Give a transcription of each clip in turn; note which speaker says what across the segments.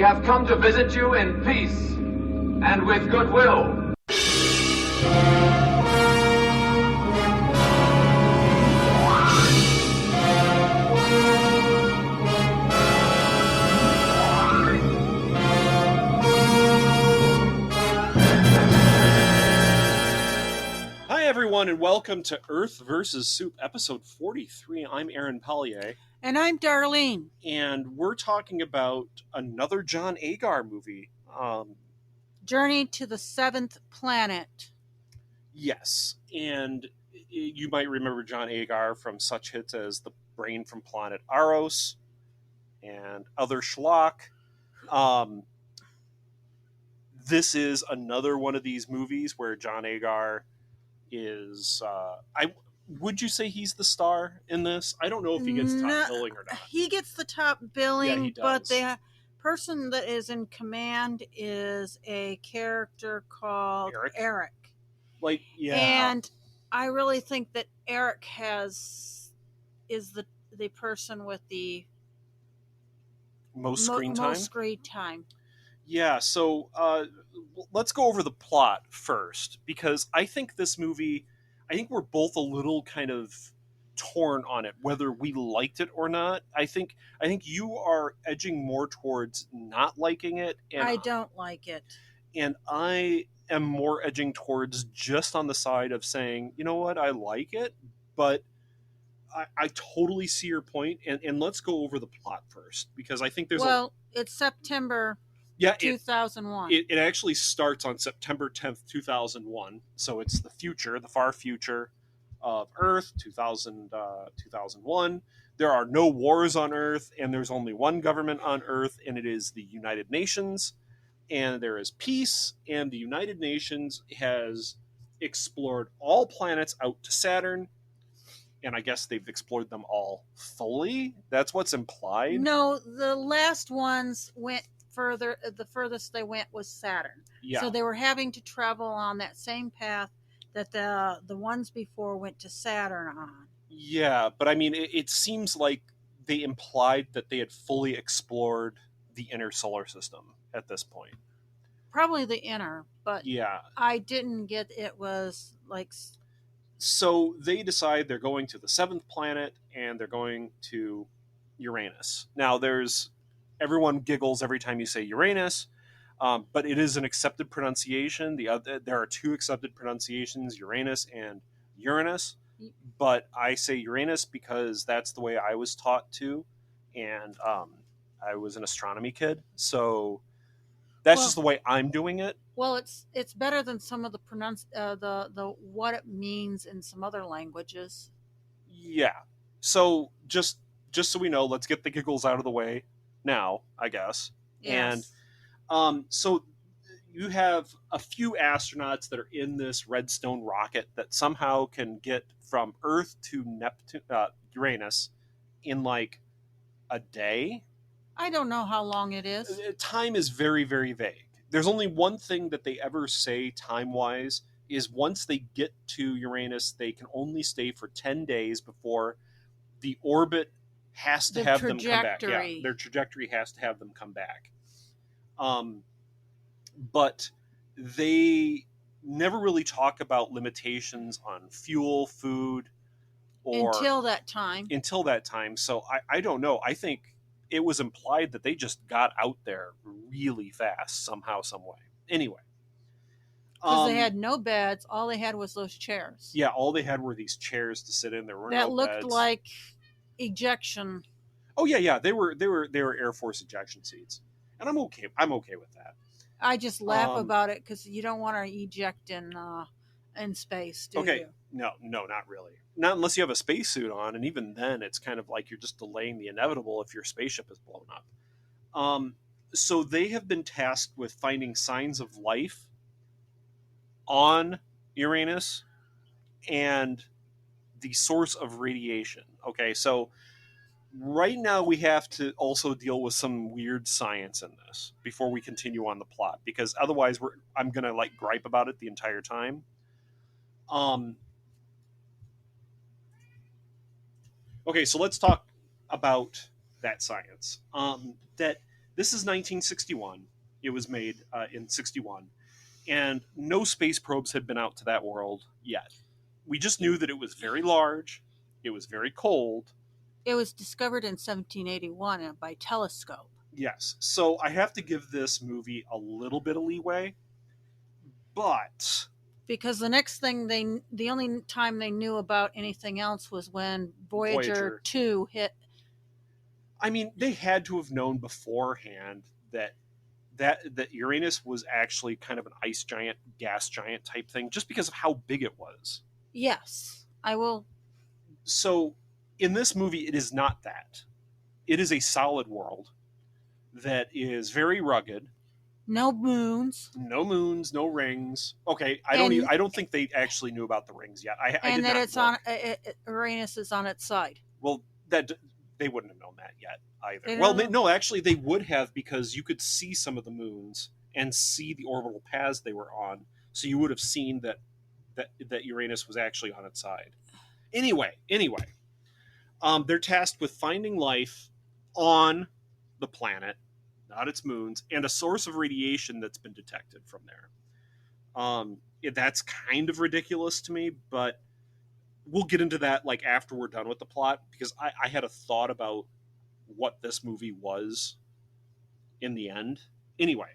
Speaker 1: have come to visit you in peace and with goodwill.
Speaker 2: Hi, everyone, and welcome to Earth vs. Soup, episode 43. I'm Aaron Pollyea.
Speaker 3: And I'm Darlene.
Speaker 2: And we're talking about another John Agar movie.
Speaker 3: Journey to the Seventh Planet.
Speaker 2: Yes, and you might remember John Agar from such hits as The Brain from Planet Aros and other schlock. This is another one of these movies where John Agar is... Would you say he's the star in this? I don't know if he gets top billing or not.
Speaker 3: He gets the top billing,
Speaker 2: Yeah, he does.
Speaker 3: But the person that is in command is a character called Eric. And I really think that Eric is the person with the
Speaker 2: most screen time.
Speaker 3: Most screen time.
Speaker 2: Yeah, so let's go over the plot first, because I think this movie, I think we're both a little kind of torn on it, whether we liked it or not. I think you are edging more towards not liking it. And
Speaker 3: I don't like it. And
Speaker 2: I am more edging towards just on the side of saying, you know what, I like it, but I totally see your point. And let's go over the plot first, because I think there's
Speaker 3: it's September 2001.
Speaker 2: It actually starts on September 10th, 2001. So it's the future, the far future of Earth, 2001. There are no wars on Earth, and there's only one government on Earth, and it is the United Nations. And there is peace, and the United Nations has explored all planets out to Saturn. And I guess they've explored them all fully. That's what's implied.
Speaker 3: No, the last ones went further. The furthest they went was Saturn.
Speaker 2: Yeah.
Speaker 3: So they were having to travel on that same path that the ones before went to Saturn on.
Speaker 2: Yeah, but I mean, it seems like they implied that they had fully explored the inner solar system at this point.
Speaker 3: Probably the inner, but
Speaker 2: yeah,
Speaker 3: I didn't get it was like...
Speaker 2: So they decide they're going to the seventh planet, and they're going to Uranus. Now, everyone giggles every time you say Uranus, but it is an accepted pronunciation. There are two accepted pronunciations, Uranus and Uranus, but I say Uranus because that's the way I was taught to, and I was an astronomy kid, so that's just the way I'm doing it.
Speaker 3: Well, it's better than some of the the what it means in some other languages.
Speaker 2: Yeah. So just so we know, let's get the giggles out of the way now, I guess.
Speaker 3: Yes.
Speaker 2: And so you have a few astronauts that are in this Redstone rocket that somehow can get from Earth to Uranus in like a day.
Speaker 3: I don't know how long it is.
Speaker 2: Time is very, very vague. There's only one thing that they ever say time-wise is once they get to Uranus, they can only stay for 10 days before the orbit has to have them come back. Yeah, their trajectory has to have them come back. But they never really talk about limitations on fuel, food, or...
Speaker 3: Until that time.
Speaker 2: So I don't know. I think it was implied that they just got out there really fast somehow, some way. Anyway.
Speaker 3: Because they had no beds. All they had was those chairs.
Speaker 2: Yeah, all they had were these chairs to sit in. There were no beds.
Speaker 3: That looked like ejection.
Speaker 2: Oh, yeah. They were Air Force ejection seats. And I'm okay with that.
Speaker 3: I just laugh about it because you don't want to eject in space, do you?
Speaker 2: No, not really. Not unless you have a spacesuit on, and even then, it's kind of like you're just delaying the inevitable if your spaceship is blown up. So they have been tasked with finding signs of life on Uranus and the source of radiation. Okay, so right now we have to also deal with some weird science in this before we continue on the plot, because otherwise I'm going to like gripe about it the entire time. Okay, so let's talk about that science. That This is 1961. It was made in 61. And no space probes had been out to that world yet. We just knew that it was very large. It was very cold.
Speaker 3: It was discovered in 1781 by telescope.
Speaker 2: Yes. So I have to give this movie a little bit of leeway. But...
Speaker 3: because the next thing the only time they knew about anything else was when Voyager 2 hit.
Speaker 2: I mean, they had to have known beforehand that Uranus was actually kind of an ice giant, gas giant type thing, just because of how big it was.
Speaker 3: Yes, I will.
Speaker 2: So, in this movie, it is not that. It is a solid world that is very rugged.
Speaker 3: No moons.
Speaker 2: No moons, no rings. Okay, I don't think they actually knew about the rings yet.
Speaker 3: And that it's on Uranus is on its side.
Speaker 2: Well, that they wouldn't have known that yet either. Well, no, actually they would have, because you could see some of the moons and see the orbital paths they were on. So you would have seen that Uranus was actually on its side. Anyway, they're tasked with finding life on the planet, not its moons, and a source of radiation that's been detected from there. That's kind of ridiculous to me, but we'll get into that like after we're done with the plot, because I had a thought about what this movie was in the end. Anyway,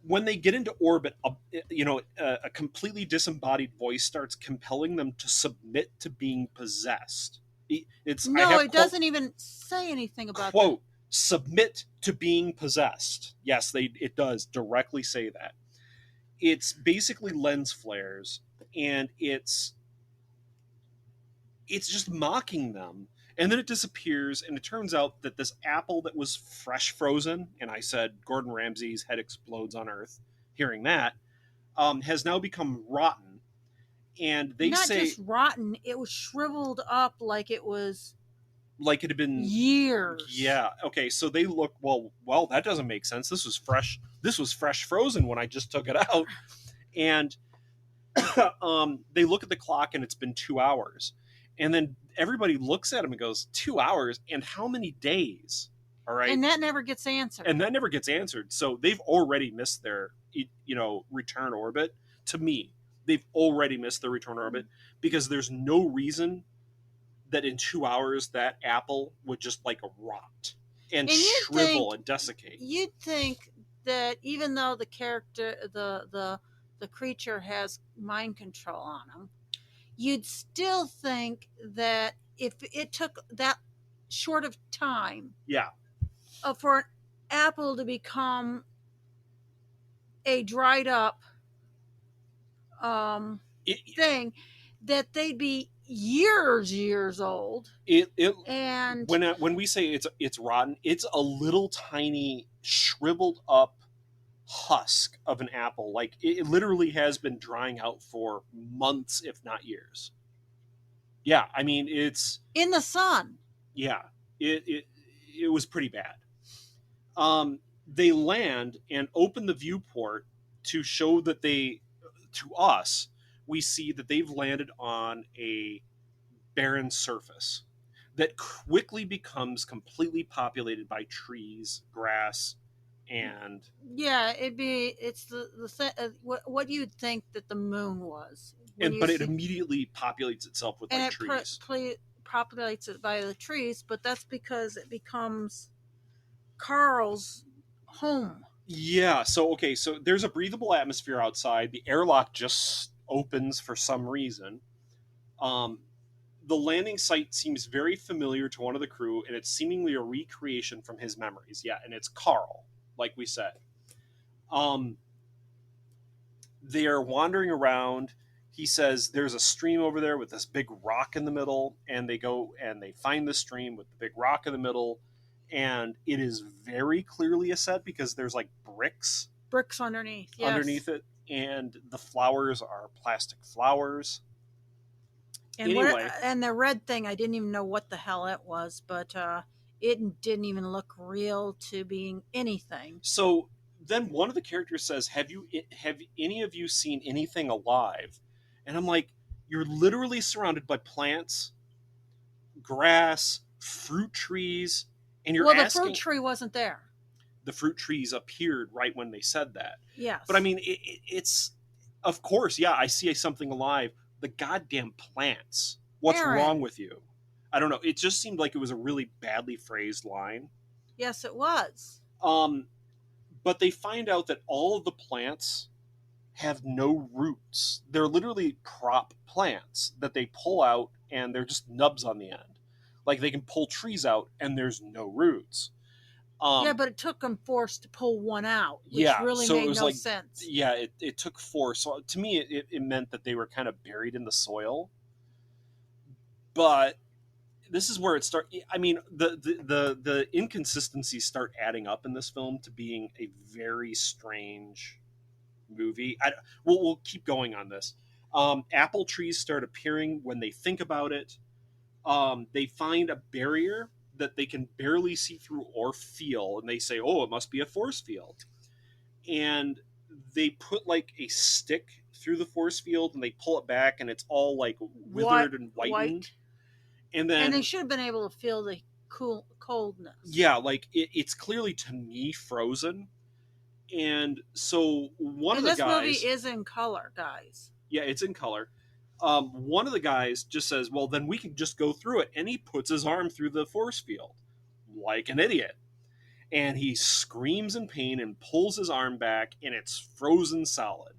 Speaker 2: when they get into orbit, a completely disembodied voice starts compelling them to submit to being possessed. It
Speaker 3: doesn't even say anything about
Speaker 2: quote, that. Submit to being possessed. Yes, it does directly say that. It's basically lens flares, and it's just mocking them. And then it disappears, and it turns out that this apple that was fresh frozen, and I said Gordon Ramsay's head explodes on Earth, hearing that, has now become rotten. And they say...
Speaker 3: not just rotten, it was shriveled up like it was...
Speaker 2: like it had been...
Speaker 3: years.
Speaker 2: Yeah, okay, so they look, well, that doesn't make sense. This was fresh frozen when I just took it out. And they look at the clock, and it's been 2 hours. And then everybody looks at him and goes, 2 hours? And how many days? All right.
Speaker 3: And that never gets answered.
Speaker 2: So they've already missed their, return orbit. To me, they've already missed their return orbit, because there's no reason that in 2 hours that apple would just like rot and shrivel and desiccate.
Speaker 3: You'd think that even though the character, the creature has mind control on him, you'd still think that if it took that short of time, for an apple to become a dried up thing, that they'd be years old.
Speaker 2: And when we say it's rotten, it's a little tiny shriveled up husk of an apple. Like, it literally has been drying out for months, if not years. Yeah, I mean, it's
Speaker 3: in the sun.
Speaker 2: Yeah, it was pretty bad. They land and open the viewport to show that to us, we see that they've landed on a barren surface that quickly becomes completely populated by trees, grass, and
Speaker 3: it's what you'd think that the moon was,
Speaker 2: but it immediately populates itself with trees.
Speaker 3: Populates it by the trees, but that's because it becomes Carl's home.
Speaker 2: Yeah, so there's a breathable atmosphere outside. The airlock just opens for some reason. The landing site seems very familiar to one of the crew, and it's seemingly a recreation from his memories. Yeah, and it's Carl, like we said. They are wandering around. He says there's a stream over there with this big rock in the middle, and they go and they find the stream with the big rock in the middle, and it is very clearly a set because there's like bricks
Speaker 3: underneath
Speaker 2: it, and the flowers are plastic flowers.
Speaker 3: And and the red thing, I didn't even know what the hell it was, but it didn't even look real to being anything.
Speaker 2: So then one of the characters says, have any of you seen anything alive? And I'm like, you're literally surrounded by plants, grass, fruit trees, and you're
Speaker 3: asking...
Speaker 2: Well,
Speaker 3: the fruit tree wasn't there.
Speaker 2: The fruit trees appeared right when they said that.
Speaker 3: Yes.
Speaker 2: But I mean, it's... Of course, yeah, I see something alive. The goddamn plants. What's wrong with you? I don't know. It just seemed like it was a really badly phrased line.
Speaker 3: Yes, it was.
Speaker 2: But they find out that all of the plants have no roots. They're literally prop plants that they pull out, and they're just nubs on the end. Like, they can pull trees out, and there's no roots.
Speaker 3: Yeah, but it took them force to pull one out, which really made no sense.
Speaker 2: Yeah, it took force. So to me, it meant that they were kind of buried in the soil. But this is where it starts. I mean, the inconsistencies start adding up in this film to being a very strange movie. We'll keep going on this. Apple trees start appearing when they think about it. They find a barrier that they can barely see through or feel, and they say, oh, it must be a force field. And they put like a stick through the force field, and they pull it back, and it's all like withered and whitened. And they should have been able to feel the coldness. Yeah, like it's clearly, to me, frozen. And so one of the guys... this movie is in color, guys. Yeah, it's in color. One of the guys just says, well, then we can just go through it. And he puts his arm through the force field like an idiot. And he screams in pain and pulls his arm back, and it's frozen solid.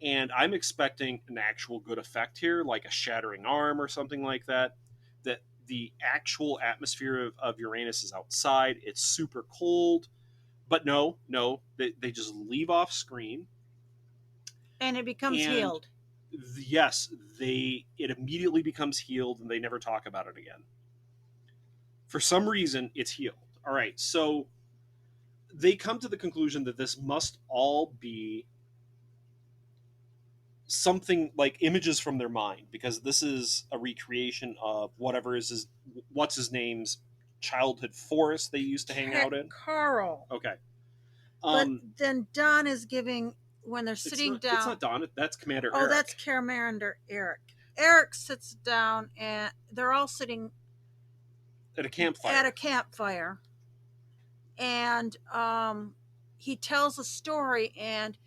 Speaker 2: And I'm expecting an actual good effect here, like a shattering arm or something like that. That the actual atmosphere of Uranus is outside. It's super cold. But no, they just leave off screen. And it becomes healed. Yes, it immediately becomes healed, and they never talk about it again. For some reason, it's healed. All right, so they come to the conclusion that this must all be something like images from their mind, because this is a recreation of what's his name's childhood forest they used to hang out in. Carl. Okay. But then Don is giving... when they're sitting down... It's not Don, that's Commander Eric. Oh, that's Commander Eric. Eric sits down, and they're all sitting... at a campfire. And he tells a story, and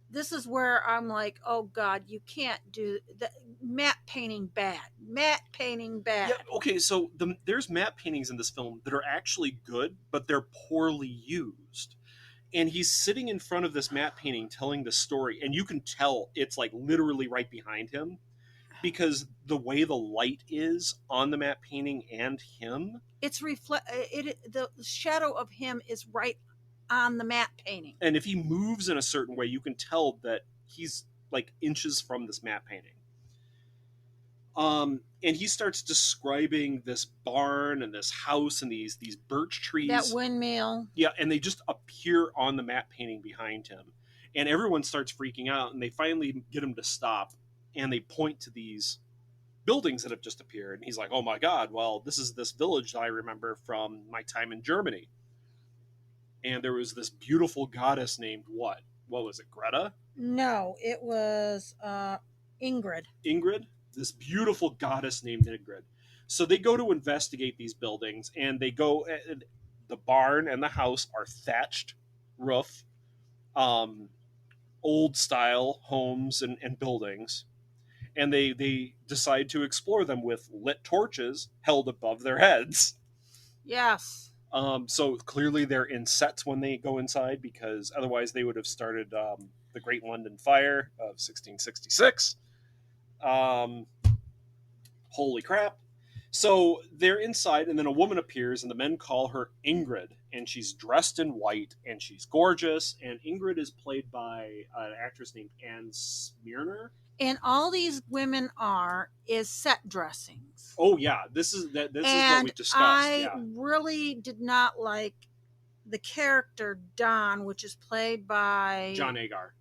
Speaker 2: this is where I'm like, oh, God, you can't do... matte painting bad. Yeah, okay, so there's matte paintings in this film that are actually good, but they're poorly used. And he's sitting in front of this matte painting telling the story, and you can tell it's like literally right behind him, because the way the light is on the matte painting and him, the shadow of him is right on the matte painting. And if he moves in a certain way, you can tell that he's like inches from this matte painting. And he starts describing this barn and this house and these birch trees. That windmill. Yeah, and they just appear on the matte painting behind him. And everyone starts freaking out, and they finally get him to stop, and they point to these buildings that have just appeared. And he's like, oh my God, well, this is this village that I remember from my time in Germany. And there was this beautiful goddess named what? What was it, Greta? No, it was Ingrid. Ingrid? This beautiful goddess named Ingrid. So they go to investigate these buildings, and they go... the barn and the house are thatched roof, old style homes and buildings. And they decide to explore them with lit torches held above their heads. Yes. So clearly they're in sets when they go inside, because otherwise they would have started the Great London Fire of 1666. Holy crap. So they're inside, and then a woman appears, and the men call her Ingrid, and she's dressed in white, and she's gorgeous, and Ingrid is played by an actress named Anne Smirner. And all these women is set dressings. Oh yeah, this is what we discussed. I really did not like the character Don, which is played by John Agar,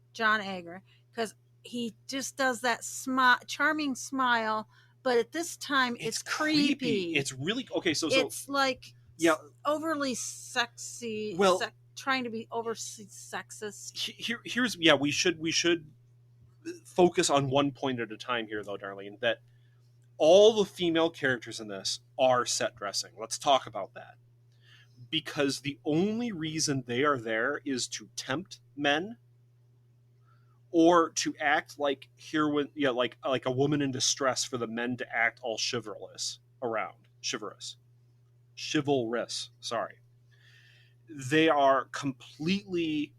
Speaker 2: because he just does that charming smile. But at this time, it's creepy. It's really... Okay, so it's like overly sexy. Well, trying to be overly sexist. Here's... Yeah, we should focus on one point at a time here, though, Darlene. That all the female characters in this are set dressing. Let's talk about that. Because the only reason they are there is to tempt men or to act like heroine, like a woman in distress for the men to act all chivalrous. Sorry. They are completely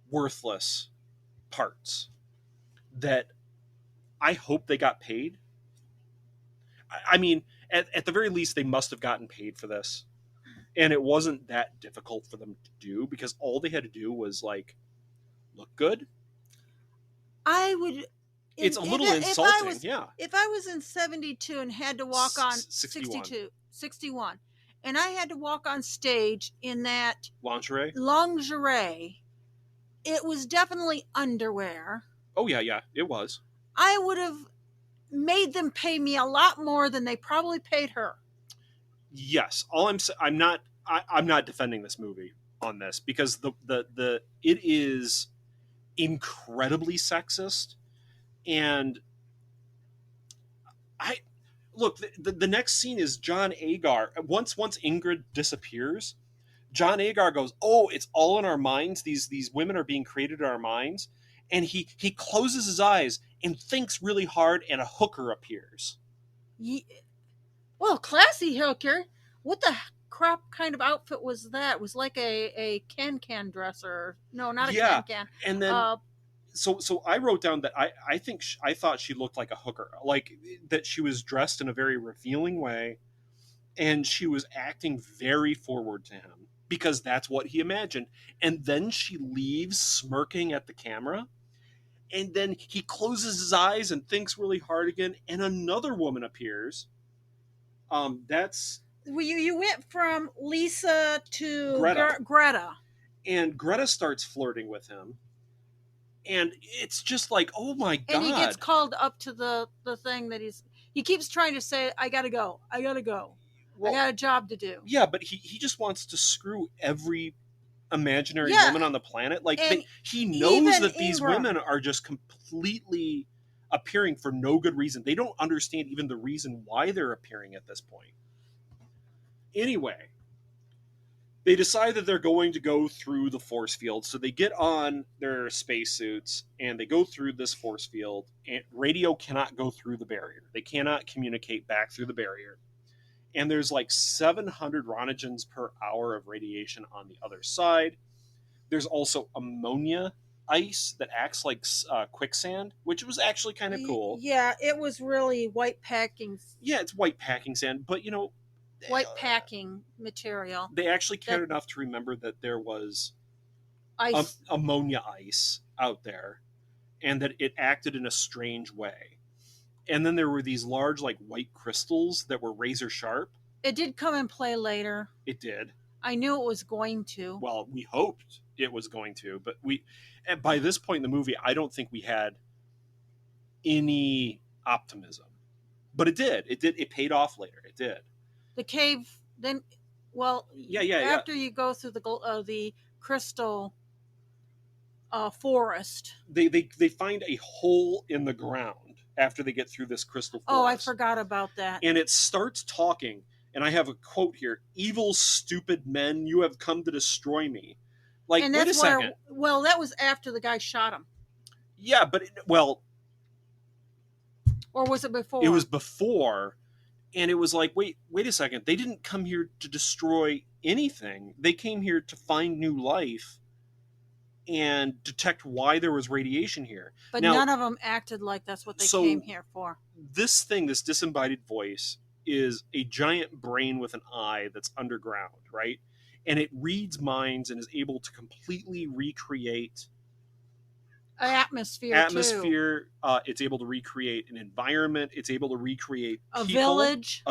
Speaker 2: worthless parts that I hope they got paid. I mean, at the very least, they must have gotten paid for this. And it wasn't that difficult for them to do because all they had to do was like look good. It's a little insulting, yeah.
Speaker 3: If I was in 72 and had to walk on 61, and I had to walk on stage in that lingerie, it was definitely underwear.
Speaker 2: Oh yeah, it was.
Speaker 3: I would have made them pay me a lot more than they probably paid her.
Speaker 2: Yes, I'm not defending this movie on this because it is incredibly sexist, and the next scene is John Agar. Once Ingrid disappears, John Agar goes, "Oh, it's all in our minds. These women are being created in our minds," and he closes his eyes and thinks really hard, and a hooker appears.
Speaker 3: Well, classy hooker. What the crap kind of outfit was that? It was like a can dresser. No, not a can.
Speaker 2: And then so I wrote down that I thought she looked like a hooker, like that she was dressed in a very revealing way, and she was acting very forward to him because that's what he imagined. And then she leaves smirking at the camera, and then he closes his eyes and thinks really hard again, and another woman appears. That's
Speaker 3: you went from Lisa to
Speaker 2: Greta. And Greta starts flirting with him. And it's just like, oh my God.
Speaker 3: And he gets called up to the thing that he keeps trying to say, I gotta go. Well, I got a job to do.
Speaker 2: Yeah, but he just wants to screw every imaginary woman on the planet. Like he knows that these women are just completely appearing for no good reason. They don't understand even the reason why they're appearing at this point. Anyway, they decide that they're going to go through the force field. So they get on their spacesuits and they go through this force field. And radio cannot go through the barrier. They cannot communicate back through the barrier. And there's like 700 roentgens per hour of radiation on the other side. There's also ammonia ice that acts like quicksand, which was actually kind of cool.
Speaker 3: Yeah, it was really white packing.
Speaker 2: Yeah, it's white packing sand, but
Speaker 3: white packing material.
Speaker 2: They actually cared enough to remember that there was ice, ammonia ice out there, and that it acted in a strange way. And then there were these large, like, white crystals that were razor sharp.
Speaker 3: It did come and play later.
Speaker 2: It did.
Speaker 3: I knew it was going to.
Speaker 2: Well, we hoped it was going to, but by this point in the movie, I don't think we had any optimism. But it did. It paid off later. It did.
Speaker 3: The cave, then, well, after you go through the crystal forest,
Speaker 2: they find a hole in the ground after they get through this crystal forest.
Speaker 3: Oh, I forgot about that.
Speaker 2: And it starts talking, and I have a quote here: "Evil, stupid men, you have come to destroy me." Like, wait a second.
Speaker 3: Well, that was after the guy shot him.
Speaker 2: Yeah, but
Speaker 3: or was it before?
Speaker 2: It was before. And it was like, wait a second. They didn't come here to destroy anything. They came here to find new life and detect why there was radiation here.
Speaker 3: But now, none of them acted like that's what they came here for.
Speaker 2: This disembodied voice, is a giant brain with an eye that's underground, right? And it reads minds and is able to completely recreate
Speaker 3: atmosphere.
Speaker 2: Too. It's able to recreate an environment. It's able to recreate
Speaker 3: a village.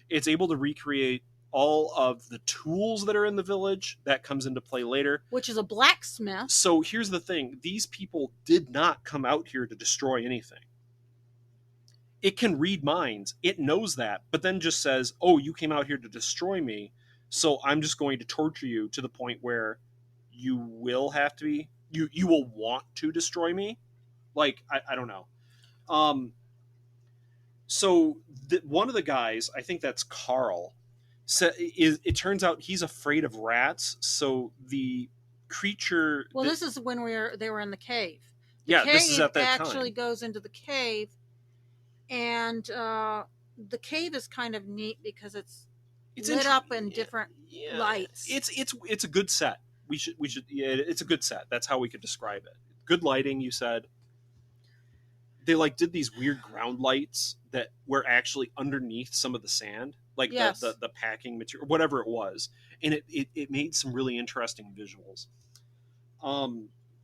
Speaker 2: It's able to recreate all of the tools that are in the village. That comes into play later.
Speaker 3: Which is a blacksmith.
Speaker 2: So here's the thing. These people did not come out here to destroy anything. It can read minds. It knows that, but then just says, oh, you came out here to destroy me, so I'm just going to torture you to the point where you will have to be, you will want to destroy me. Like, I don't know. So one of the guys, I think that's Carl, it turns out he's afraid of rats. So the creature.
Speaker 3: Well, this is when they were in the cave.
Speaker 2: This is at that
Speaker 3: actually
Speaker 2: time.
Speaker 3: Goes into the cave, and the cave is kind of neat because it's lit up in different lights.
Speaker 2: It's a good set. We should it's a good set. That's how we could describe it. Good lighting, you said. They did these weird ground lights that were actually underneath some of the sand, the packing material, whatever it was, and it made some really interesting visuals.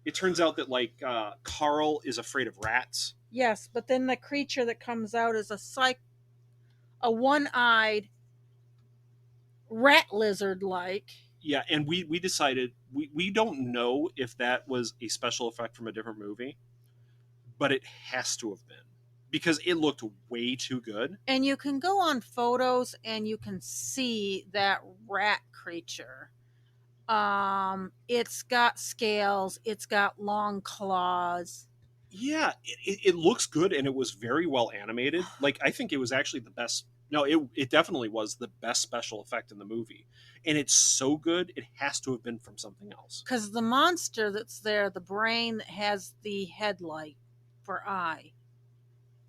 Speaker 2: It turns out that Carl is afraid of rats.
Speaker 3: Yes, but then the creature that comes out is a one-eyed rat lizard like.
Speaker 2: Yeah, and we decided we don't know if that was a special effect from a different movie, but it has to have been, because it looked way too good.
Speaker 3: And you can go on photos and you can see that rat creature. It's got scales, it's got long claws.
Speaker 2: Yeah, it looks good, and it was very well animated. I think it was actually the best. No, it definitely was the best special effect in the movie. And it's so good, it has to have been from something else.
Speaker 3: Because the monster that's there, the brain that has the headlight for eye.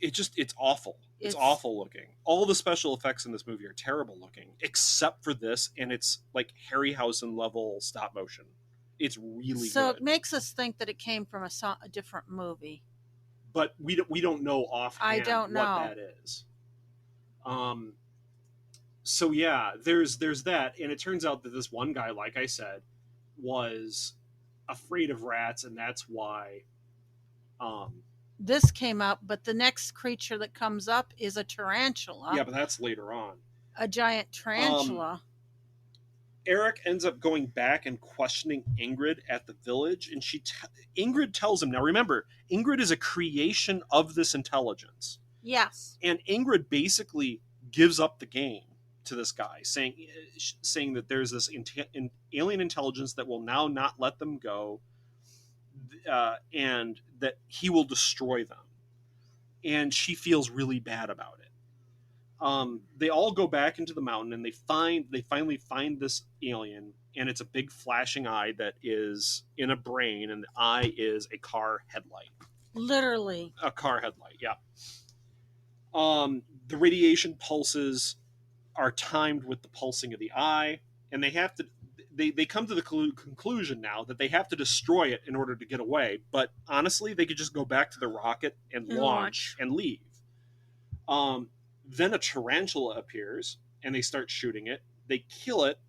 Speaker 2: It's awful. It's awful looking. All the special effects in this movie are terrible looking, except for this, and it's like Harryhausen level stop motion. It's really good.
Speaker 3: So it makes us think that it came from a different movie.
Speaker 2: But we don't know offhand what that is. So yeah, there's that, and it turns out that this one guy, like I said, was afraid of rats, and that's why
Speaker 3: this came up. But the next creature that comes up is a tarantula.
Speaker 2: Yeah, but that's later on.
Speaker 3: A giant tarantula.
Speaker 2: Eric ends up going back and questioning Ingrid at the village, and Ingrid tells him. Now remember, Ingrid is a creation of this intelligence.
Speaker 3: Yes.
Speaker 2: And Ingrid basically gives up the game to this guy, saying that there's this alien intelligence that will now not let them go, and that he will destroy them. And she feels really bad about it. They all go back into the mountain, and they finally find this alien, and it's a big flashing eye that is in a brain, and the eye is a car headlight.
Speaker 3: Literally.
Speaker 2: A car headlight, yeah. The radiation pulses are timed with the pulsing of the eye, and they have to. They come to the conclusion now that they have to destroy it in order to get away. But honestly, they could just go back to the rocket and launch and leave. Then a tarantula appears, and they start shooting it. They kill it,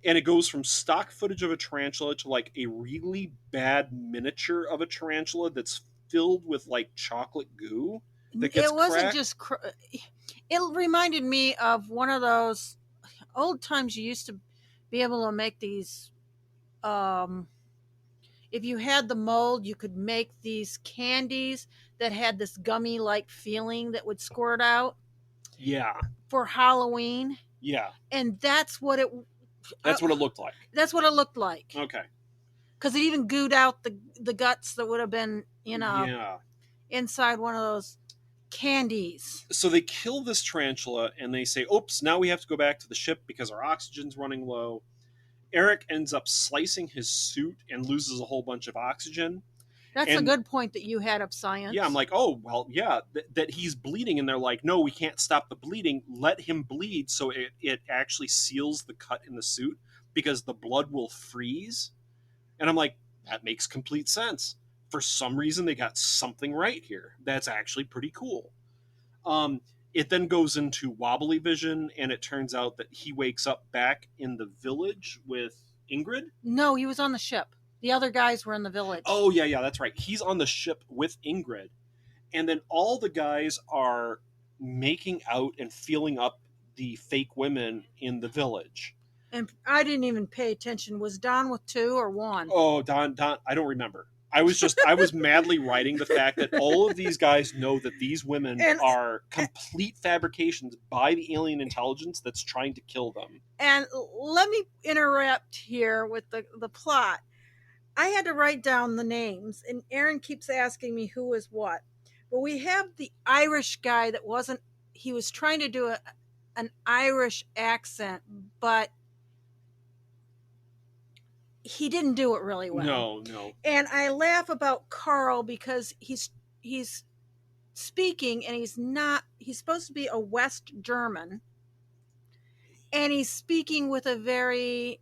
Speaker 2: and it goes from stock footage of a tarantula to a really bad miniature of a tarantula that's filled with chocolate goo.
Speaker 3: It wasn't just. It reminded me of one of those old times you used to be able to make these. If you had the mold, you could make these candies that had this gummy-like feeling that would squirt out.
Speaker 2: Yeah.
Speaker 3: For Halloween.
Speaker 2: Yeah.
Speaker 3: And that's what it.
Speaker 2: That's what it looked like.
Speaker 3: That's what it looked like.
Speaker 2: Okay.
Speaker 3: Because it even gooed out the guts that would have been, inside one of those candies.
Speaker 2: So they kill this tarantula, and they say, oops, now we have to go back to the ship because our oxygen's running low. Eric ends up slicing his suit and loses a whole bunch of oxygen.
Speaker 3: That's a good point that you had of science.
Speaker 2: Yeah, I'm like, oh, well, yeah, that he's bleeding, and they're like, no, we can't stop the bleeding. Let him bleed so it actually seals the cut in the suit because the blood will freeze. And I'm like, that makes complete sense. For some reason, they got something right here. That's actually pretty cool. It then goes into wobbly vision, and it turns out that he wakes up back in the village with Ingrid.
Speaker 3: No, he was on the ship. The other guys were in the village.
Speaker 2: Oh, yeah, that's right. He's on the ship with Ingrid. And then all the guys are making out and feeling up the fake women in the village.
Speaker 3: And I didn't even pay attention. Was Don with 2 or 1?
Speaker 2: Oh, Don, I don't remember. I was madly writing the fact that all of these guys know that these women are complete fabrications by the alien intelligence that's trying to kill them.
Speaker 3: And let me interrupt here with the plot. I had to write down the names, and Aaron keeps asking me who is what. But we have the Irish guy that wasn't he was trying to do an Irish accent, but he didn't do it really well.
Speaker 2: No.
Speaker 3: And I laugh about Carl because he's speaking and he's supposed to be a West German, and he's speaking with a very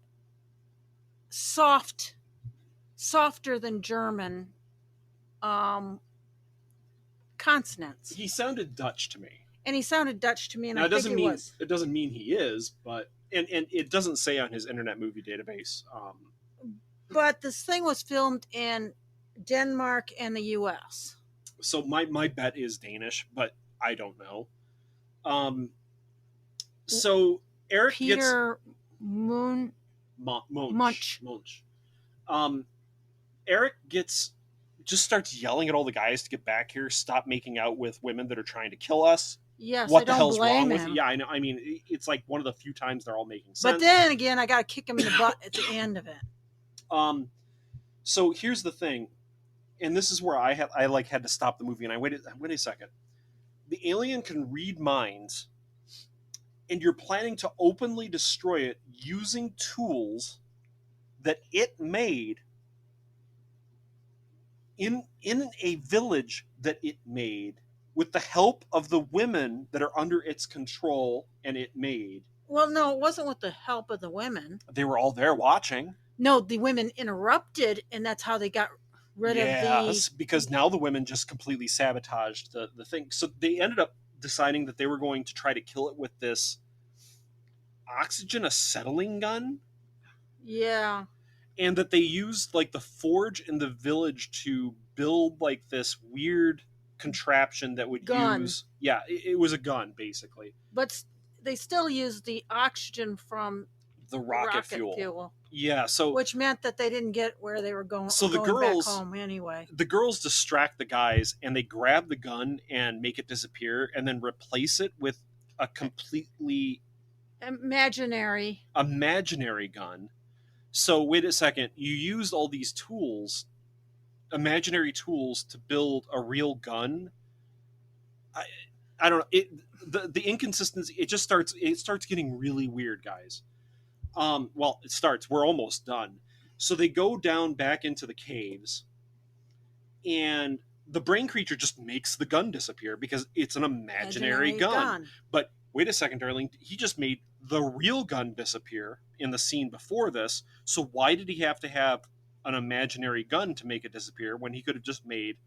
Speaker 3: softer than German consonants.
Speaker 2: He sounded Dutch to me.
Speaker 3: And he sounded Dutch to me, and
Speaker 2: now,
Speaker 3: I think he was.
Speaker 2: It doesn't mean he is, but and it doesn't say on his Internet Movie Database.
Speaker 3: But this thing was filmed in Denmark and the U.S.
Speaker 2: So my bet is Danish, but I don't know. So Eric
Speaker 3: Peter
Speaker 2: Munch. Eric just starts yelling at all the guys to get back here, stop making out with women that are trying to kill us.
Speaker 3: Yes,
Speaker 2: what the hell's wrong with you? Yeah, I know. I mean, it's like one of the few times they're all making sense.
Speaker 3: But then again, I got to kick him in the butt at the end of it.
Speaker 2: So here's the thing, and this is where I had to stop the movie, and wait a second. The alien can read minds, and you're planning to openly destroy it using tools that it made in a village that it made with the help of the women that are under its control and it made.
Speaker 3: Well, no, it wasn't with the help of the women.
Speaker 2: They were all there watching.
Speaker 3: No, the women interrupted, and that's how they got rid of the...
Speaker 2: Yes, because now the women just completely sabotaged the thing. So they ended up deciding that they were going to try to kill it with this oxygen acetylene gun.
Speaker 3: Yeah.
Speaker 2: And that they used like the forge in the village to build like this weird contraption that would use... Yeah, it was a gun, basically.
Speaker 3: But they still used the oxygen from...
Speaker 2: the rocket fuel. Yeah, so
Speaker 3: which meant that they didn't get where they were going.
Speaker 2: So the girls
Speaker 3: back home anyway.
Speaker 2: The girls distract the guys, and they grab the gun and make it disappear, and then replace it with a completely
Speaker 3: imaginary
Speaker 2: gun. So wait a second, you used all these tools, imaginary tools, to build a real gun. I don't know. The inconsistency. It starts getting really weird, guys. Well, it starts. We're almost done. So they go down back into the caves, and the brain creature just makes the gun disappear because it's an imaginary gun. But wait a second, Darlene. He just made the real gun disappear in the scene before this. So why did he have to have an imaginary gun to make it disappear when he could have just made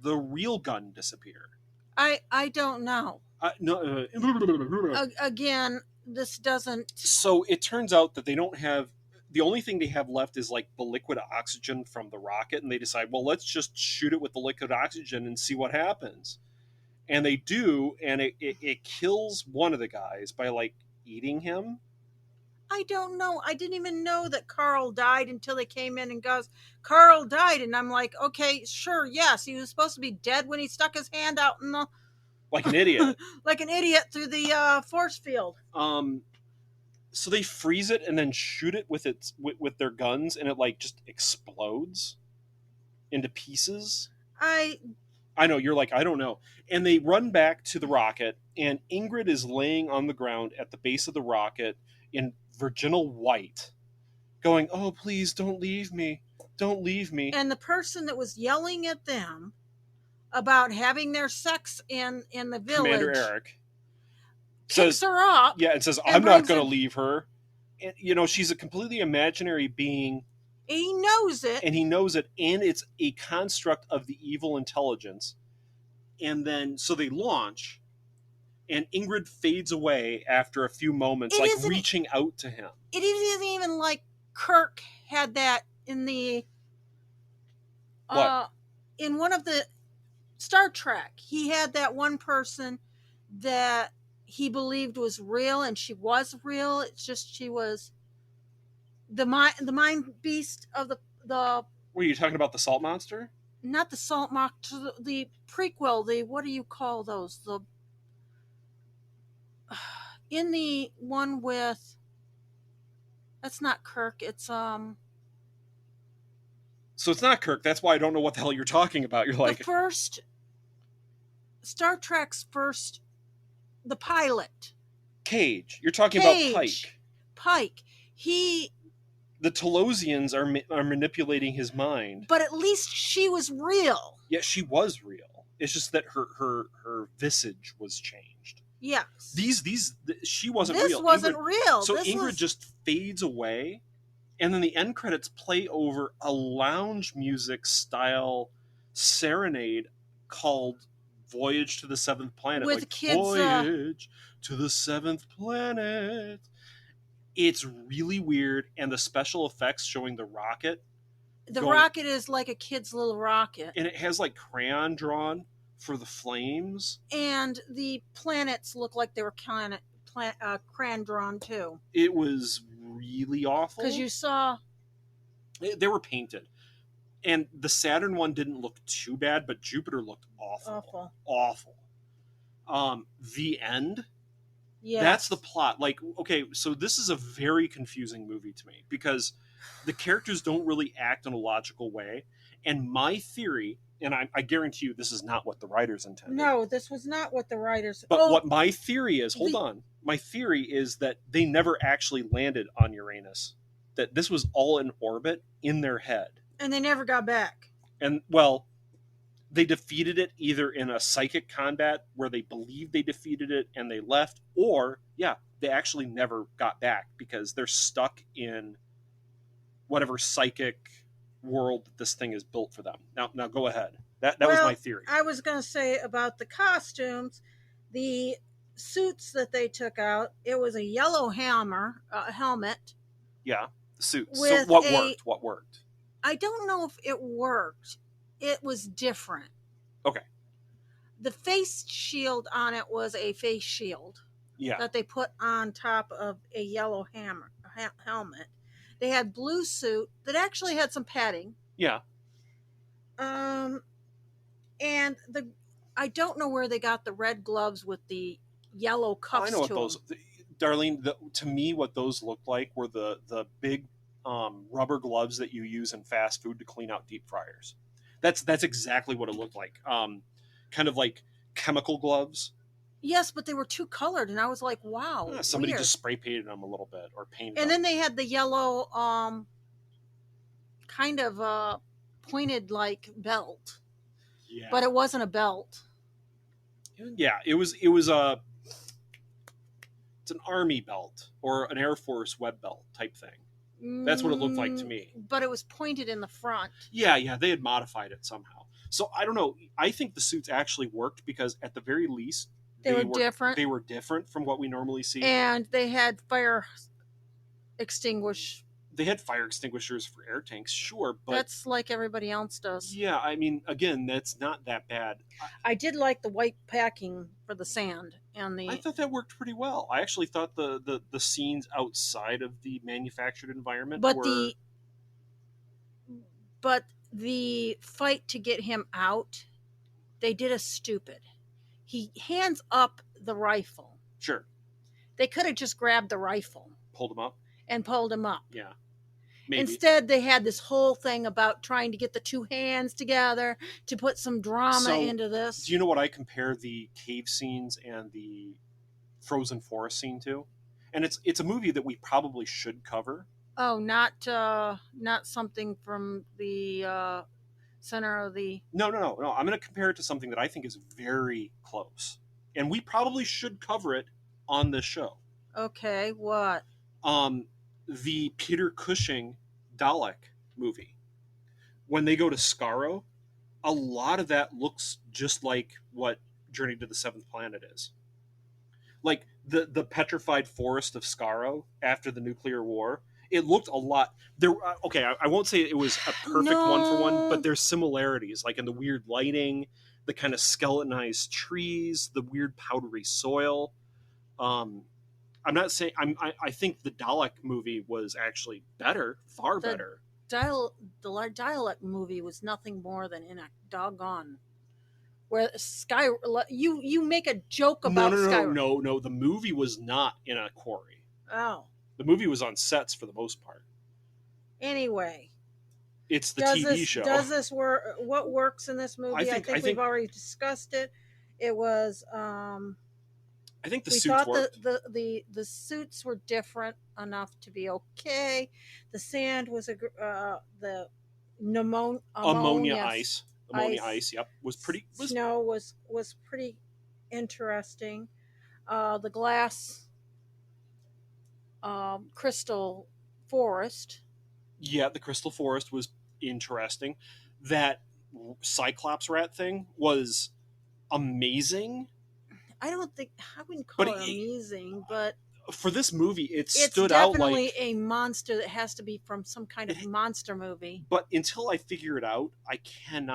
Speaker 2: the real gun disappear?
Speaker 3: I don't know.
Speaker 2: No.
Speaker 3: Again, this doesn't...
Speaker 2: So it turns out that they don't have... The only thing they have left is like the liquid oxygen from the rocket, and they decide, well, let's just shoot it with the liquid oxygen and see what happens. And they do, and it kills one of the guys by like eating him.
Speaker 3: I don't know. I didn't even know that Carl died until they came in and goes, Carl died. And I'm like, okay, sure, yes. He was supposed to be dead when he stuck his hand out in the...
Speaker 2: Like an idiot.
Speaker 3: Like an idiot through the force field.
Speaker 2: So they freeze it and then shoot it with their guns, and it like just explodes into pieces. I know, you're like, I don't know. And they run back to the rocket, and Ingrid is laying on the ground at the base of the rocket in virginal white, going, oh, please, don't leave me. Don't leave me.
Speaker 3: And the person that was yelling at them about having their sex in the village,
Speaker 2: Commander Eric,
Speaker 3: picks her up.
Speaker 2: Yeah, and says, I'm not going to leave her. And, you know, she's a completely imaginary being.
Speaker 3: He knows it.
Speaker 2: And he knows it, and it's a construct of the evil intelligence. And then, so they launch, and Ingrid fades away after a few moments, reaching out to him.
Speaker 3: It isn't even like Kirk had that in the... in one of the Star Trek. He had that one person that he believed was real, and she was real. It's just she was the mind beast of the...
Speaker 2: Were you talking about the salt monster?
Speaker 3: Not the salt monster, the prequel, what do you call those? In the one with... That's not Kirk, it's... So
Speaker 2: it's not Kirk, that's why I don't know what the hell you're talking about. You're like...
Speaker 3: Star Trek's first the pilot.
Speaker 2: Cage. You're talking about Pike.
Speaker 3: Pike.
Speaker 2: The Telosians are manipulating his mind.
Speaker 3: But at least she was real.
Speaker 2: Yeah, she was real. It's just that her visage was changed.
Speaker 3: Yes.
Speaker 2: She wasn't real.
Speaker 3: This wasn't real.
Speaker 2: So Ingrid just fades away, and then the end credits play over a lounge music style serenade called Voyage to the Seventh Planet.
Speaker 3: With kids,
Speaker 2: Voyage to the Seventh Planet. It's really weird, and the special effects showing the rocket.
Speaker 3: The rocket is like a kid's little rocket.
Speaker 2: And it has like crayon drawn for the flames. And
Speaker 3: the planets look like they were crayon drawn too.
Speaker 2: It was really awful.
Speaker 3: Because you saw...
Speaker 2: They were painted. And the Saturn one didn't look too bad, but Jupiter looked awful. Awful. The end... Yes. That's the plot. Like, okay, so this is a very confusing movie to me because the characters don't really act in a logical way. And my theory, and I guarantee you this is not what the writers intended.
Speaker 3: No, this was not what the writers...
Speaker 2: But what my theory is, my theory is that they never actually landed on Uranus. That this was all in orbit in their head.
Speaker 3: And they never got back.
Speaker 2: And, well... They defeated it either in a psychic combat where they believed they defeated it and they left, or, they actually never got back because they're stuck in whatever psychic world that this thing is built for them. Now go ahead. That was my theory.
Speaker 3: I was going to say about the costumes, the suits that they took out, it was a yellow helmet.
Speaker 2: Yeah, the suits. So what worked?
Speaker 3: I don't know if it worked. It was different.
Speaker 2: Okay.
Speaker 3: The face shield on it was a face shield.
Speaker 2: Yeah.
Speaker 3: That they put on top of a yellow helmet. They had blue suit that actually had some padding.
Speaker 2: Yeah.
Speaker 3: And I don't know where they got the red gloves with the yellow cuffs.
Speaker 2: I know what those, Darlene. To me, what those looked like were the big rubber gloves that you use in fast food to clean out deep fryers. That's exactly what it looked like. Kind of like chemical gloves.
Speaker 3: Yes, but they were too colored, and I was like, wow.
Speaker 2: Somebody just spray painted them a little bit or painted
Speaker 3: them. And then they had the yellow kind of pointed like belt. Yeah. But it wasn't a belt.
Speaker 2: Yeah, it's an army belt or an Air Force web belt type thing. That's what it looked like to me.
Speaker 3: But it was pointed in the front.
Speaker 2: Yeah, they had modified it somehow. So I don't know. I think the suits actually worked because at the very least
Speaker 3: they were different.
Speaker 2: They were different from what we normally see.
Speaker 3: And they had fire extinguishers.
Speaker 2: They had fire extinguishers for air tanks, sure, but
Speaker 3: that's like everybody else does.
Speaker 2: Yeah, I mean, again, that's not that bad.
Speaker 3: I did like the white packing for the sand and the.
Speaker 2: I thought that worked pretty well. I actually thought the scenes outside of the manufactured environment were.
Speaker 3: But the fight to get him out, they did a stupid. He hands up the rifle.
Speaker 2: Sure.
Speaker 3: They could have just grabbed the rifle.
Speaker 2: Pulled him up.
Speaker 3: And pulled him up.
Speaker 2: Yeah. Maybe.
Speaker 3: Instead, they had this whole thing about trying to get the two hands together to put some drama into this.
Speaker 2: Do you know what I compare the cave scenes and the frozen forest scene to? And it's a movie that we probably should cover.
Speaker 3: Oh, not something from the center of the...
Speaker 2: No. I'm going to compare it to something that I think is very close. And we probably should cover it on this show.
Speaker 3: Okay, what?
Speaker 2: The Peter Cushing Dalek movie. When they go to Skaro, a lot of that looks just like what Journey to the Seventh Planet is. Like the petrified forest of Skaro after the nuclear war. It looked a lot there. Okay, I won't say it was a perfect one for one, but there's similarities, like in the weird lighting, the kind of skeletonized trees, the weird powdery soil. I'm not saying I think the Dalek movie was actually better, better.
Speaker 3: The Dalek movie was nothing more than in a doggone where Sky. You make a joke about
Speaker 2: No. The movie was not in a quarry.
Speaker 3: Oh.
Speaker 2: The movie was on sets for the most part.
Speaker 3: Anyway.
Speaker 2: It's the TV show.
Speaker 3: Does this work? What works in this movie? I think we've already discussed it. It was
Speaker 2: I think the
Speaker 3: we
Speaker 2: suits
Speaker 3: thought
Speaker 2: worked.
Speaker 3: the suits were different enough to be okay. The sand was the
Speaker 2: Ammonia ice. Yep, was pretty.
Speaker 3: Snow was pretty interesting. The glass crystal forest.
Speaker 2: Yeah, the crystal forest was interesting. That Cyclops rat thing was amazing.
Speaker 3: I wouldn't
Speaker 2: But
Speaker 3: call it amazing, but
Speaker 2: for this movie, it
Speaker 3: it's
Speaker 2: stood out like
Speaker 3: definitely a monster that has to be from some kind of monster movie.
Speaker 2: But until I figure it out, I can't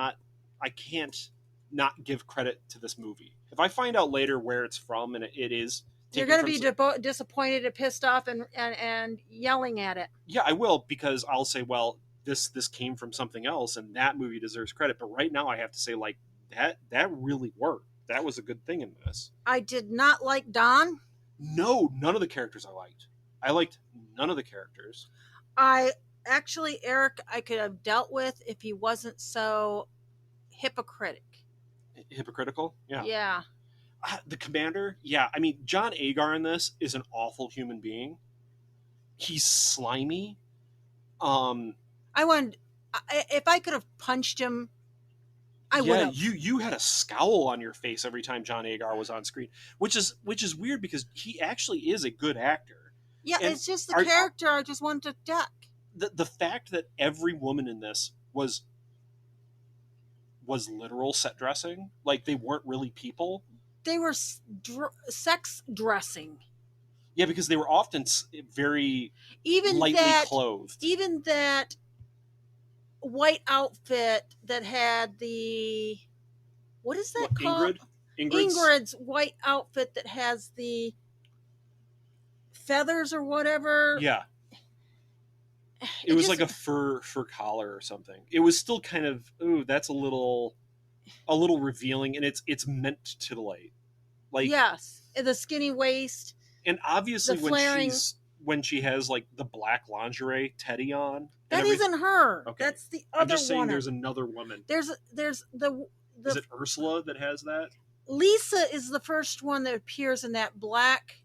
Speaker 2: not give credit to this movie. If I find out later where it's from and it is,
Speaker 3: you're going to be disappointed and pissed off and yelling at it.
Speaker 2: Yeah, I will, because I'll say, well, this came from something else, and that movie deserves credit. But right now, I have to say, like, that really worked. That was a good thing in this.
Speaker 3: I did not like Don.
Speaker 2: No, none of the characters I liked. I liked none of the characters.
Speaker 3: Eric, I could have dealt with if he wasn't so
Speaker 2: hypocritical.
Speaker 3: Yeah.
Speaker 2: The commander, yeah. I mean, John Agar in this is an awful human being. He's slimy.
Speaker 3: If I could have punched him, I would have.
Speaker 2: You had a scowl on your face every time John Agar was on screen, which is weird, because he actually is a good actor.
Speaker 3: Yeah, and it's just the character I just wanted to duck.
Speaker 2: The fact that every woman in this was literal set dressing, like they weren't really people.
Speaker 3: They were sex dressing.
Speaker 2: Yeah, because they were often very lightly clothed.
Speaker 3: Even that white outfit that had the... What is that called? Ingrid's white outfit that has the feathers or whatever.
Speaker 2: Yeah. It was like a fur collar or something. It was still kind of, ooh, that's a little revealing, and it's meant to titillate. Like,
Speaker 3: yes, the skinny waist.
Speaker 2: And obviously when she has like the black lingerie teddy on.
Speaker 3: That isn't her. Okay. That's the other one. I'm just saying
Speaker 2: there's another woman.
Speaker 3: There's the
Speaker 2: Is it Ursula that has that?
Speaker 3: Lisa is the first one that appears in that black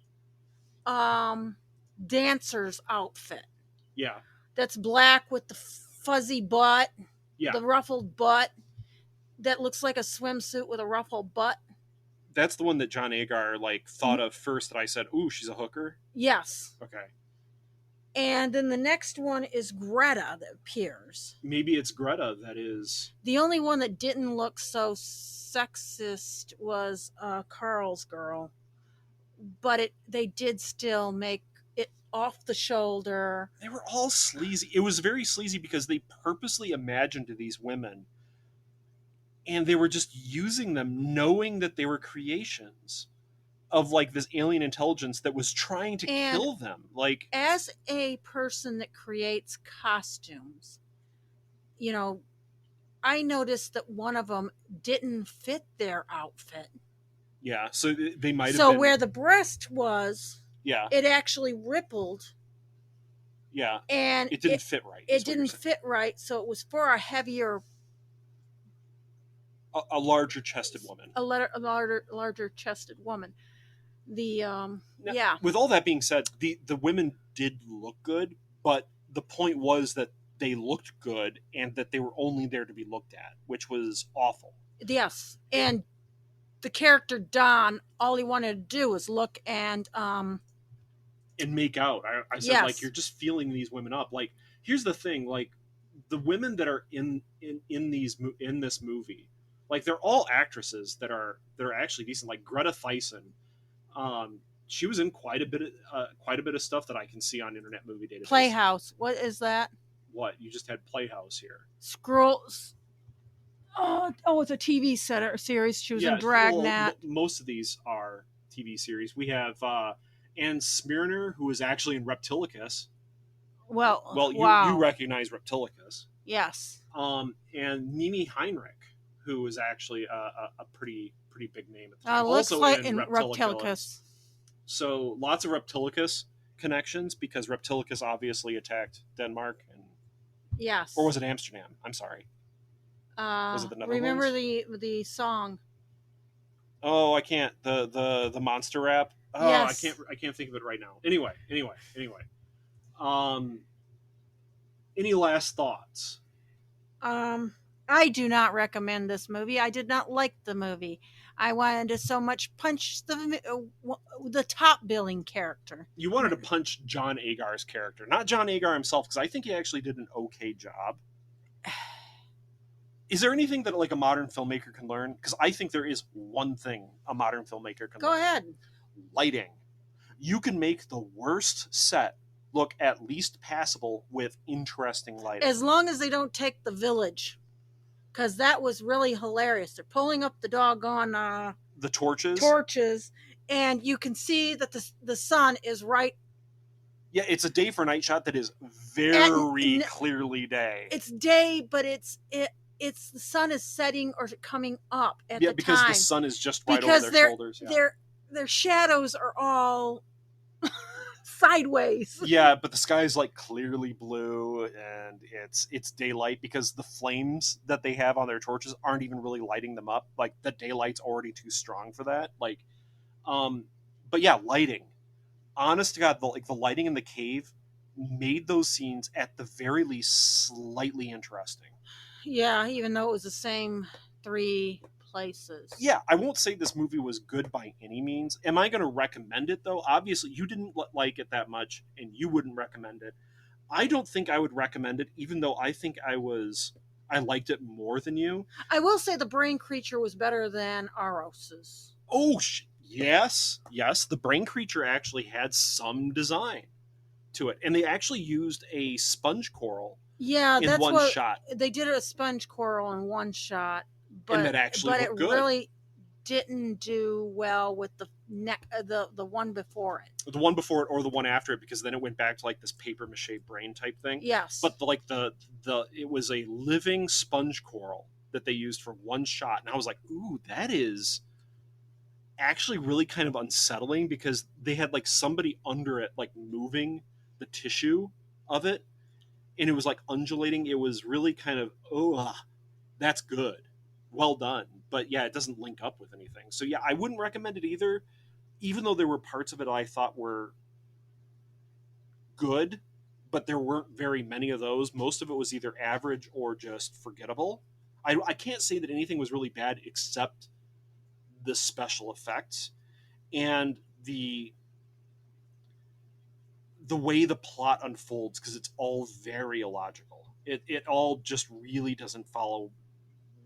Speaker 3: dancer's outfit.
Speaker 2: Yeah.
Speaker 3: That's black with the fuzzy butt.
Speaker 2: Yeah.
Speaker 3: The ruffled butt. That looks like a swimsuit with a ruffled butt.
Speaker 2: That's the one that John Agar thought of first, that I said, ooh, she's a hooker?
Speaker 3: Yes.
Speaker 2: Okay.
Speaker 3: And then the next one is Greta that appears.
Speaker 2: Maybe it's Greta that is...
Speaker 3: The only one that didn't look so sexist was Carl's girl. But they did still make it off the shoulder.
Speaker 2: They were all sleazy. It was very sleazy because they purposely imagined these women, and they were just using them, knowing that they were creations of this alien intelligence that was trying to kill them.
Speaker 3: As a person that creates costumes, I noticed that one of them didn't fit their outfit.
Speaker 2: Yeah, so they might have
Speaker 3: So where the breast was,
Speaker 2: yeah,
Speaker 3: it actually rippled.
Speaker 2: Yeah,
Speaker 3: and
Speaker 2: it didn't fit right.
Speaker 3: It didn't fit right, so it was for a heavier...
Speaker 2: A larger chested woman.
Speaker 3: A larger chested woman.
Speaker 2: Now, with all that being said, the women did look good, but the point was that they looked good and that they were only there to be looked at, which was awful.
Speaker 3: Yes, and the character Don, all he wanted to do was look and
Speaker 2: make out. I said, yes. You're just feeling these women up. Here's the thing, the women that are in this movie, they're all actresses that are actually decent. Like Greta Thiessen, she was in quite a bit of stuff that I can see on Internet Movie Database.
Speaker 3: Playhouse. What is that?
Speaker 2: What? You just had Playhouse here.
Speaker 3: Scrolls. Oh, it's a TV series. She was in Dragnet.
Speaker 2: Most of these are TV series. We have Anne Smirner, who was actually in Reptilicus.
Speaker 3: Well,
Speaker 2: you recognize Reptilicus.
Speaker 3: Yes.
Speaker 2: And Mimi Heinrich, who is actually a pretty big name at the time.
Speaker 3: Looks like in Reptilicus.
Speaker 2: So lots of Reptilicus connections, because Reptilicus obviously attacked Denmark.
Speaker 3: Yes.
Speaker 2: Or was it Amsterdam? I'm sorry. Was it the Netherlands?
Speaker 3: Remember the song?
Speaker 2: Oh, I can't. The monster rap. Oh,
Speaker 3: yes.
Speaker 2: I can't think of it right now. Anyway. Any last thoughts?
Speaker 3: I do not recommend this movie. I did not like the movie. I wanted to so much punch the top billing character.
Speaker 2: You wanted to punch John Agar's character, not John Agar himself, because I think he actually did an okay job. Is there anything that like a modern filmmaker can learn? Because I think there is one thing a modern filmmaker can learn.
Speaker 3: Go ahead.
Speaker 2: Lighting. You can make the worst set look at least passable with interesting lighting.
Speaker 3: As long as they don't take the village. Because that was really hilarious. They're pulling up the doggone
Speaker 2: the torches,
Speaker 3: and you can see that the sun is right.
Speaker 2: Yeah, it's a day for night shot that is very clearly day.
Speaker 3: It's day, but it's the sun is setting or coming up at the time.
Speaker 2: Because the sun is just right over their shoulders.
Speaker 3: Yeah. Their shadows are all sideways.
Speaker 2: Yeah, but the sky is like clearly blue, and it's daylight because the flames that they have on their torches aren't even really lighting them up. Like the daylight's already too strong for that. Like, but yeah, lighting. Honest to God, the lighting in the cave made those scenes at the very least slightly interesting.
Speaker 3: Yeah, even though it was the same 3 places.
Speaker 2: Yeah, I won't say this movie was good by any means. Am I going to recommend it, though? Obviously, you didn't like it that much, and you wouldn't recommend it. I don't think I would recommend it, even though I think I liked it more than you.
Speaker 3: I will say the brain creature was better than Aros's.
Speaker 2: Oh, yes. The brain creature actually had some design to it, and they actually used a sponge coral in one shot.
Speaker 3: They did a sponge coral in one shot. But
Speaker 2: it
Speaker 3: really didn't do well with the one before it.
Speaker 2: The one before it or the one after it, because then it went back to like this paper mache brain type thing.
Speaker 3: Yes.
Speaker 2: But it was a living sponge coral that they used for one shot, and I was like, ooh, that is actually really kind of unsettling, because they had like somebody under it like moving the tissue of it, and it was like undulating. It was really kind of that's good. Well done. But yeah, it doesn't link up with anything. So yeah, I wouldn't recommend it either, even though there were parts of it I thought were good, but there weren't very many of those. Most of it was either average or just forgettable. I can't say that anything was really bad except the special effects and the way the plot unfolds, because it's all very illogical. It all just really doesn't follow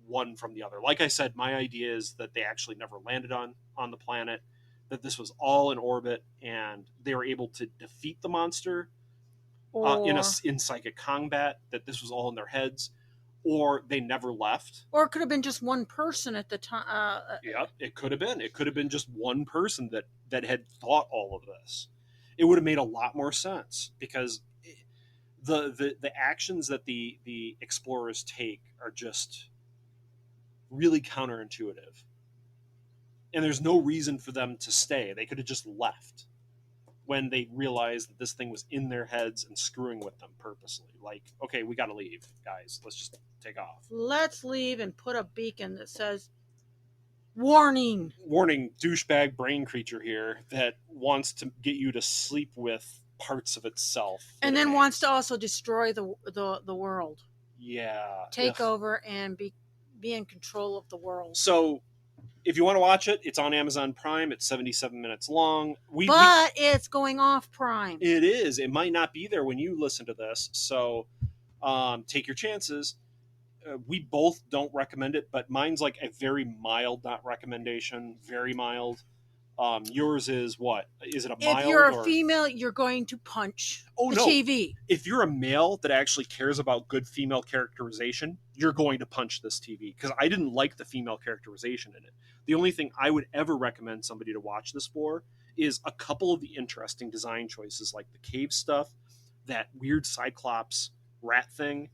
Speaker 2: one from the other. Like I said, my idea is that they actually never landed on the planet, that this was all in orbit, and they were able to defeat the monster in psychic combat, that this was all in their heads, or they never left.
Speaker 3: Or it could have been just one person at the time.
Speaker 2: Yeah, it could have been. It could have been just one person that had thought all of this. It would have made a lot more sense, because the actions that the explorers take are just really counterintuitive, and there's no reason for them to stay. They could have just left when they realized that this thing was in their heads and screwing with them purposely. Like, okay, we gotta leave, guys, let's just take off.
Speaker 3: Let's leave and put a beacon that says warning
Speaker 2: douchebag brain creature here that wants to get you to sleep with parts of itself,
Speaker 3: and then wants to also destroy the world.
Speaker 2: Yeah,
Speaker 3: take over and be in control of the world.
Speaker 2: So if you want to watch it, it's on Amazon Prime. It's 77 minutes long.
Speaker 3: It's going off Prime.
Speaker 2: It is. It might not be there when you listen to this, so take your chances. We both don't recommend it, but mine's like a very mild not recommendation. Very mild. Yours is what? Is it a mild?
Speaker 3: If you're a female, you're going to punch the TV.
Speaker 2: If you're a male that actually cares about good female characterization, you're going to punch this TV, because I didn't like the female characterization in it. The only thing I would ever recommend somebody to watch this for is a couple of the interesting design choices, like the cave stuff, that weird Cyclops rat thing.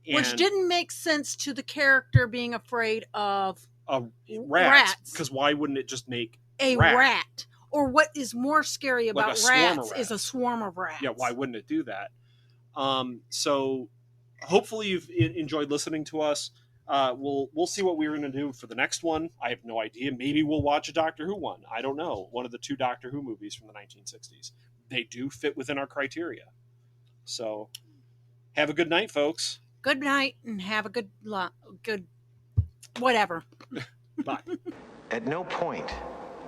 Speaker 3: Which didn't make sense to the character being afraid of
Speaker 2: rats. Because why wouldn't it just make
Speaker 3: a rat? Or what is more scary about rats is a swarm of rats.
Speaker 2: Yeah, why wouldn't it do that? So hopefully you've enjoyed listening to us. We'll see what we're going to do for the next one. I have no idea. Maybe we'll watch a Doctor Who one. I don't know. One of the 2 Doctor Who movies from the 1960s. They do fit within our criteria. So, have a good night, folks.
Speaker 3: Good night, and have a good whatever.
Speaker 2: Bye.
Speaker 4: At no point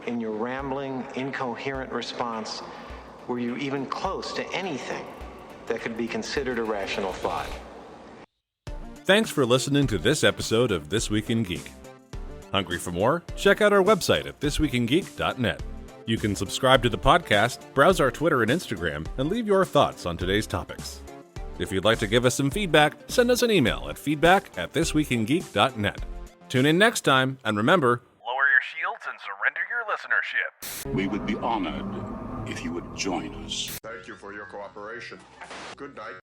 Speaker 4: in your rambling, incoherent response were you even close to anything that could be considered a rational thought.
Speaker 5: Thanks for listening to this episode of This Week in Geek. Hungry for more? Check out our website at thisweekingeek.net. You can subscribe to the podcast, browse our Twitter and Instagram, and leave your thoughts on today's topics. If you'd like to give us some feedback, send us an email at feedback@thisweekingeek.net. Tune in next time, and remember,
Speaker 6: lower your shields and surrender your listenership.
Speaker 7: We would be honored if you would join us.
Speaker 8: Thank you for your cooperation. Good night.